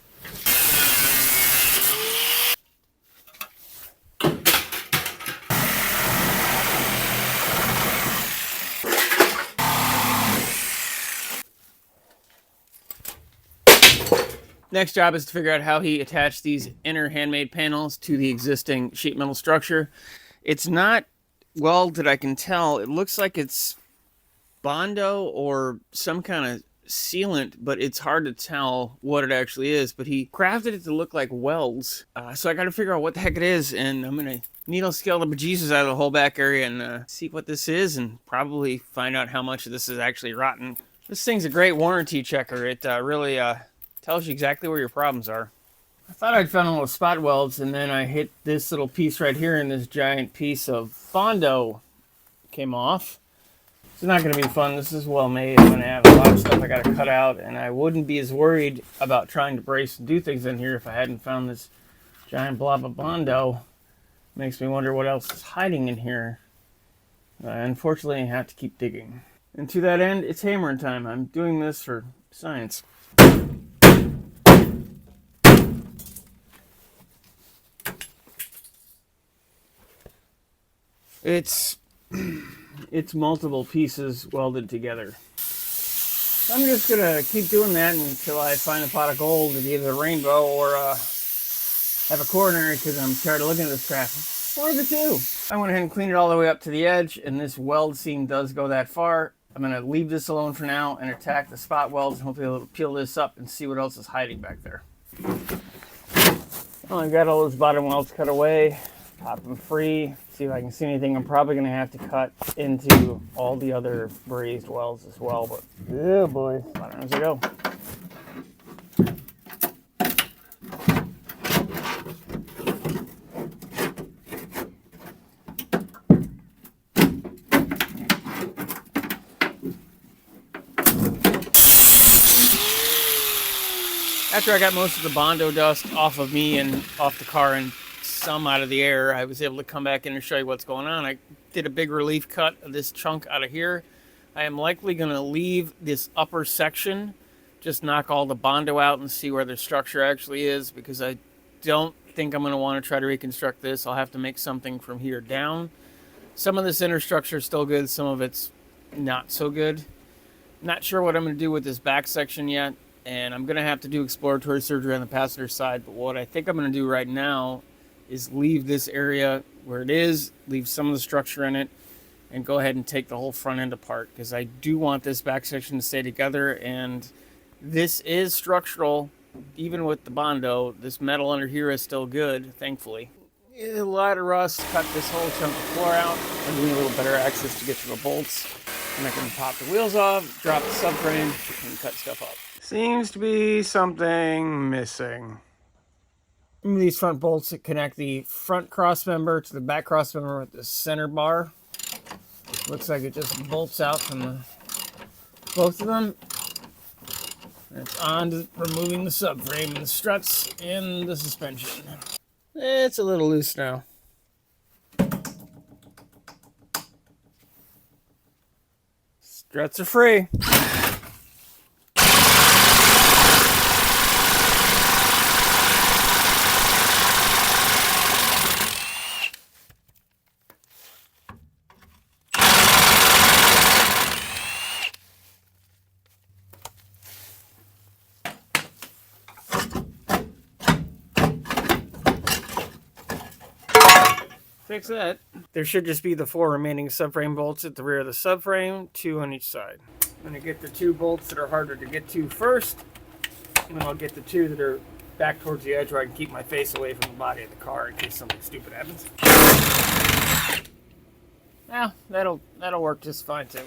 Next job is to figure out how he attached these inner handmade panels to the existing sheet metal structure. It's not welded, I can tell. It looks like it's Bondo or some kind of sealant, but it's hard to tell what it actually is. But he crafted it to look like welds. So I got to figure out what the heck it is, and I'm going to needle scale the bejesus out of the whole back area and see what this is, and probably find out how much of this is actually rotten. This thing's a great warranty checker. It really tells you exactly where your problems are. I thought I'd found a little spot welds, and then I hit this little piece right here, and this giant piece of Bondo came off. It's not going to be fun. This is well made. I'm going to have a lot of stuff I got to cut out, and I wouldn't be as worried about trying to brace and do things in here if I hadn't found this giant blob of Bondo. Makes me wonder what else is hiding in here. Unfortunately, I have to keep digging. And to that end, it's hammering time. I'm doing this for science. It's multiple pieces welded together. I'm just gonna keep doing that until I find a pot of gold at either a rainbow or have a coronary, because I'm tired of looking at this crap. One of the two. I went ahead and cleaned it all the way up to the edge, and this weld seam does go that far. I'm gonna leave this alone for now and attack the spot welds, and hopefully it'll peel this up and see what else is hiding back there. Well, I got all those bottom welds cut away. Pop them free, see if I can see anything. I'm probably going to have to cut into all the other brazed welds as well, but yeah, boy, bottom as I go. After I got most of the Bondo dust off of me and off the car and some out of the air, I was able to come back in and show you what's going on. I did a big relief cut of this chunk out of here. I am likely going to leave this upper section, just knock all the Bondo out and see where the structure actually is, because I don't think I'm going to want to try to reconstruct this. I'll have to make something from here down. Some of this inner structure is still good, some of it's not so good. Not sure what I'm going to do with this back section yet, and I'm going to have to do exploratory surgery on the passenger side, but what I think I'm going to do right now is leave this area where it is, leave some of the structure in it, and go ahead and take the whole front end apart, because I do want this back section to stay together, and this is structural. Even with the Bondo, this metal under here is still good, thankfully. A lot of rust, cut this whole chunk of floor out. I'm doing a little better access to get to the bolts. And I can pop the wheels off, drop the subframe, and cut stuff up. Seems to be something missing. These front bolts that connect the front cross member to the back cross member with the center bar. Looks like it just bolts out from both of them. And it's on to removing the subframe and the struts and the suspension. It's a little loose now. Struts are free. Fix that. There should just be the 4 remaining subframe bolts at the rear of the subframe, 2 on each side. I'm going to get the 2 bolts that are harder to get to first, and then I'll get the 2 that are back towards the edge where I can keep my face away from the body of the car in case something stupid happens. Yeah, that'll work just fine too.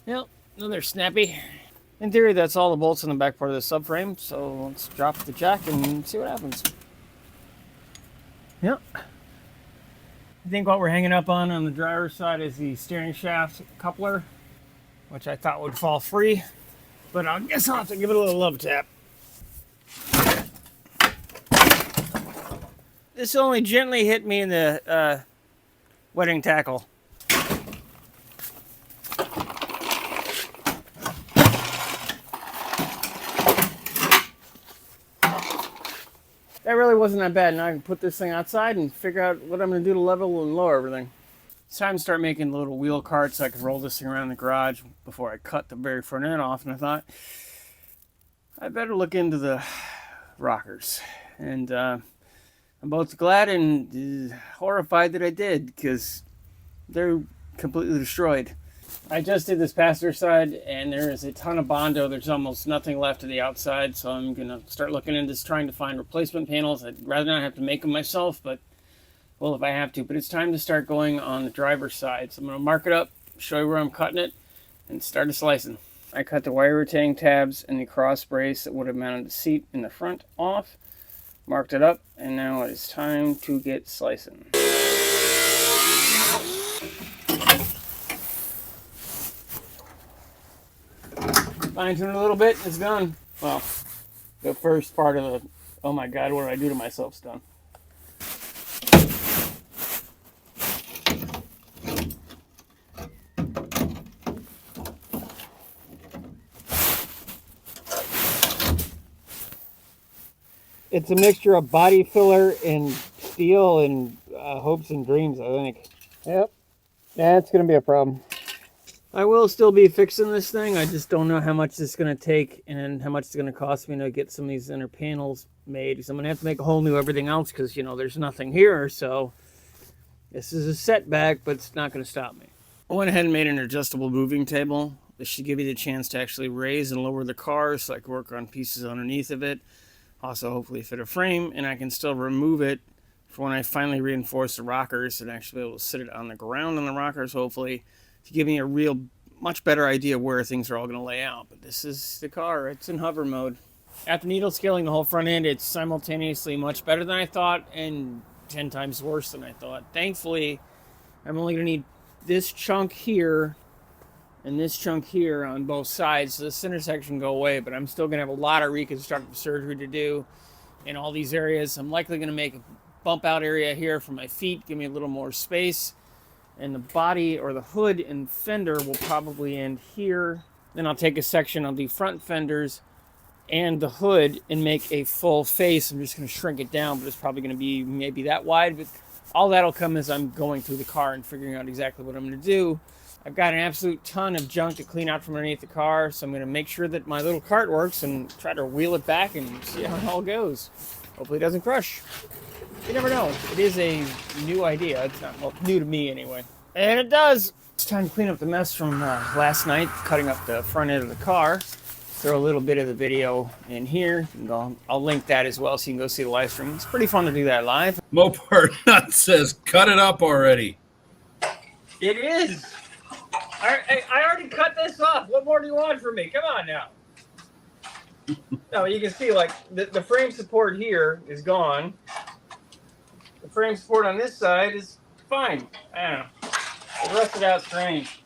Yep, they're snappy. In theory, that's all the bolts in the back part of the subframe, so let's drop the jack and see what happens. Yep. I think what we're hanging up on the driver's side is the steering shaft coupler, which I thought would fall free, but I guess I'll have to give it a little love tap. This only gently hit me in the wedding tackle. That really wasn't that bad. Now I can put this thing outside and figure out what I'm going to do to level and lower everything. It's time to start making the little wheel carts so I can roll this thing around the garage before I cut the very front end off. And I thought, I better look into the rockers. And I'm both glad and horrified that I did, because they're completely destroyed. I just did this passenger side, and there is a ton of Bondo. There's almost nothing left of the outside, so I'm going to start looking into this, trying to find replacement panels. I'd rather not have to make them myself, but, well, if I have to. But it's time to start going on the driver's side. So I'm going to mark it up, show you where I'm cutting it, and start slicing. I cut the wire retaining tabs and the cross brace that would have mounted the seat in the front off, marked it up, and now it is time to get slicing. Fine tune it a little bit, it's done. Well, the first part of the, oh my god, what did I do to myself, is done. It's a mixture of body filler and steel and hopes and dreams, I think. Yep, that's going to be a problem. I will still be fixing this thing. I just don't know how much it's going to take and how much it's going to cost me to get some of these inner panels made. Because I'm going to have to make a whole new everything else because, you know, there's nothing here. So this is a setback, but it's not going to stop me. I went ahead and made an adjustable moving table. This should give you the chance to actually raise and lower the car so I can work on pieces underneath of it. Also, hopefully fit a frame, and I can still remove it for when I finally reinforce the rockers and actually be able to sit it on the ground on the rockers, hopefully, to give me a real, much better idea where things are all going to lay out. But this is the car. It's in hover mode. After needle scaling the whole front end, it's simultaneously much better than I thought and 10 times worse than I thought. Thankfully, I'm only going to need this chunk here and this chunk here on both sides, so the center section can go away, but I'm still going to have a lot of reconstructive surgery to do in all these areas. I'm likely going to make a bump out area here for my feet, give me a little more space, and the body or the hood and fender will probably end here. Then I'll take a section of the front fenders and the hood and make a full face. I'm just going to shrink it down, but it's probably going to be maybe that wide, but all that'll come as I'm going through the car and figuring out exactly what I'm going to do. I've got an absolute ton of junk to clean out from underneath the car, so I'm going to make sure that my little cart works and try to wheel it back and see how it all goes. Hopefully it doesn't crush. You never know. It is a new idea. It's not, well, new to me anyway. And it does. It's time to clean up the mess from last night, cutting up the front end of the car. Throw a little bit of the video in here. And I'll link that as well so you can go see the live stream. It's pretty fun to do that live. Mopar Nut says, cut it up already. It is. I already cut this off. What more do you want from me? Come on now. No, you can see like the frame support here is gone. The frame support on this side is fine. I don't know. It rusted out strange.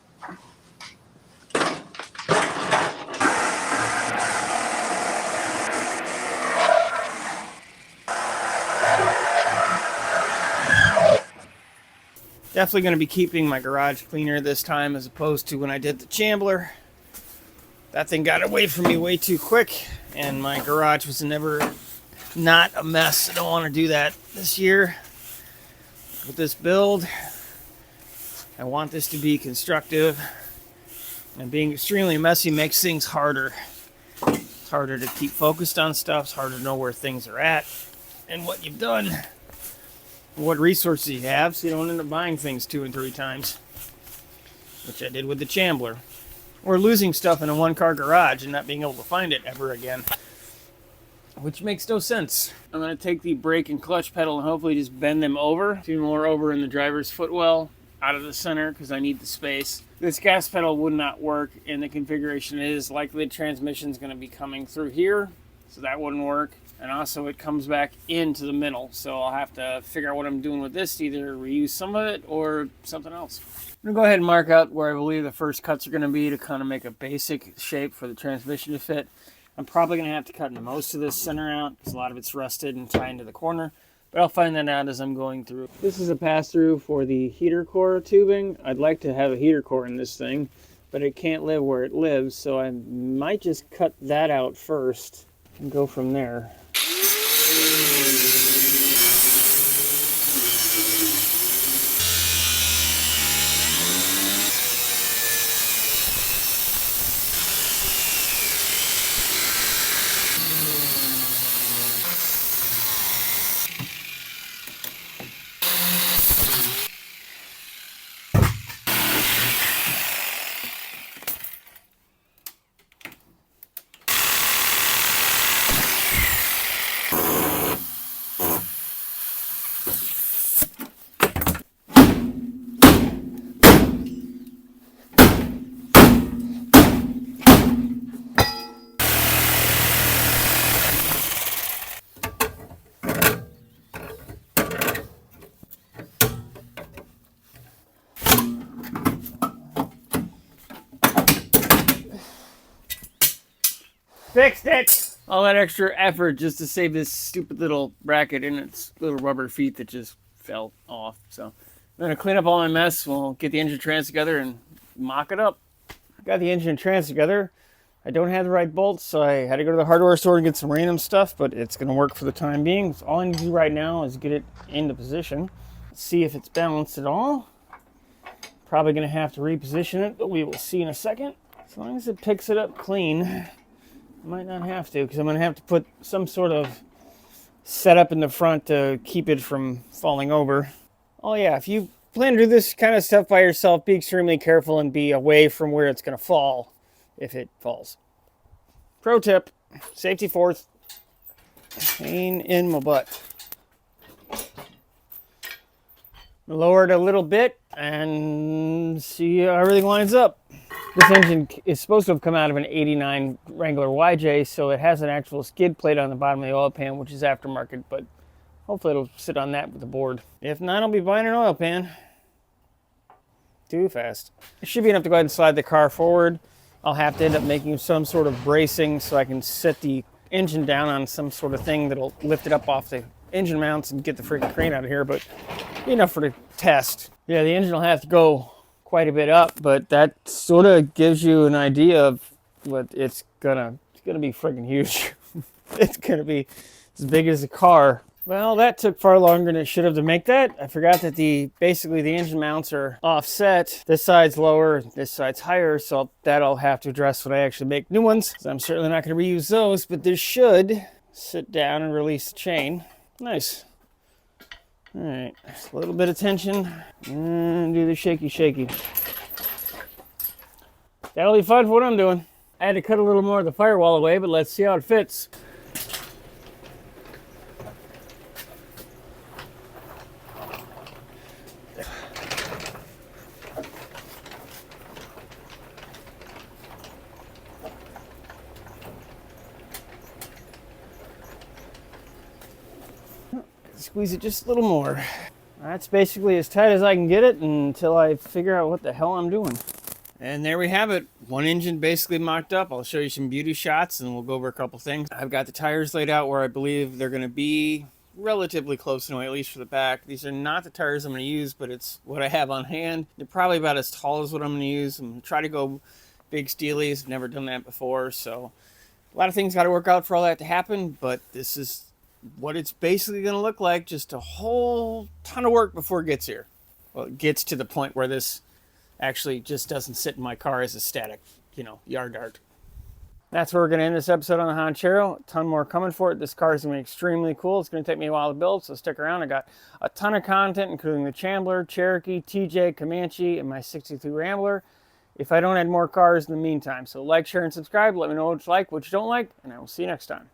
Definitely going to be keeping my garage cleaner this time as opposed to when I did the Chambler. That thing got away from me way too quick, and my garage was never not a mess. I don't want to do that this year with this build. I want this to be constructive, and being extremely messy makes things harder. It's harder to keep focused on stuff. It's harder to know where things are at and what you've done. What resources you have, so you don't end up buying things 2 and 3 times, which I did with the Chambler, or losing stuff in a one-car garage and not being able to find it ever again, which makes no sense. I'm going to take the brake and clutch pedal and hopefully just bend them over, 2 more over in the driver's footwell, out of the center because I need the space. This gas pedal would not work in the configuration it is. Likely the transmission is going to be coming through here, so that wouldn't work. And also it comes back into the middle, so I'll have to figure out what I'm doing with this to either reuse some of it or something else. I'm going to go ahead and mark out where I believe the first cuts are going to be to kind of make a basic shape for the transmission to fit. I'm probably going to have to cut most of this center out because a lot of it's rusted and tied into the corner, but I'll find that out as I'm going through. This is a pass-through for the heater core tubing. I'd like to have a heater core in this thing, but it can't live where it lives, so I might just cut that out first and go from there. Fixed it! All that extra effort just to save this stupid little bracket and its little rubber feet that just fell off. So I'm gonna clean up all my mess. We'll get the engine trans together and mock it up. Got the engine trans together. I don't have the right bolts, so I had to go to the hardware store and get some random stuff, but it's gonna work for the time being. So all I need to do right now is get it into position. See if it's balanced at all. Probably gonna have to reposition it, but we will see in a second. As long as it picks it up clean, I might not have to, because I'm gonna have to put some sort of setup in the front to keep it from falling over. Oh yeah, if you plan to do this kind of stuff by yourself, be extremely careful and be away from where it's gonna fall if it falls. Pro tip, safety fourth. Pain in my butt. Lower it a little bit and see how everything lines up. This engine is supposed to have come out of an 89 Wrangler YJ, so it has an actual skid plate on the bottom of the oil pan, which is aftermarket, but hopefully it'll sit on that with the board. If not, I'll be buying an oil pan. Too fast. It should be enough to go ahead and slide the car forward. I'll have to end up making some sort of bracing so I can set the engine down on some sort of thing that'll lift it up off the engine mounts and get the freaking crane out of here, but enough for the test. Yeah, the engine will have to go quite a bit up, but that sort of gives you an idea of what it's gonna be freaking huge. It's gonna be as big as a car. Well, that took far longer than it should have to make that. I forgot that basically the engine mounts are offset. This side's lower, this side's higher, so that I'll have to address when I actually make new ones. So I'm certainly not gonna reuse those, but this should sit down and release the chain. Nice. All right, just a little bit of tension and do the shaky. That'll be fun for what I'm doing. I had to cut a little more of the firewall away, but let's see how it fits. Squeeze it just a little more. That's basically as tight as I can get it until I figure out what the hell I'm doing. And there we have it. One engine basically mocked up. I'll show you some beauty shots and we'll go over a couple things. I've got the tires laid out where I believe they're going to be relatively close anyway, at least for the back. These are not the tires I'm going to use, but it's what I have on hand. They're probably about as tall as what I'm going to use. I'm going to try to go big steelies. I've never done that before, so a lot of things got to work out for all that to happen, but this is what it's basically going to look like. Just a whole ton of work before it gets here. Well, it gets to the point where this actually just doesn't sit in my car as a static, yard dart. That's where we're going to end this episode on the Honchero. A ton more coming for it. This car is going to be extremely cool. It's going to take me a while to build, so stick around. I got a ton of content, including the Chambler, Cherokee, TJ, Comanche, and my 63 Rambler, if I don't add more cars in the meantime. So like, share, and subscribe. Let me know what you like, what you don't like, and I will see you next time.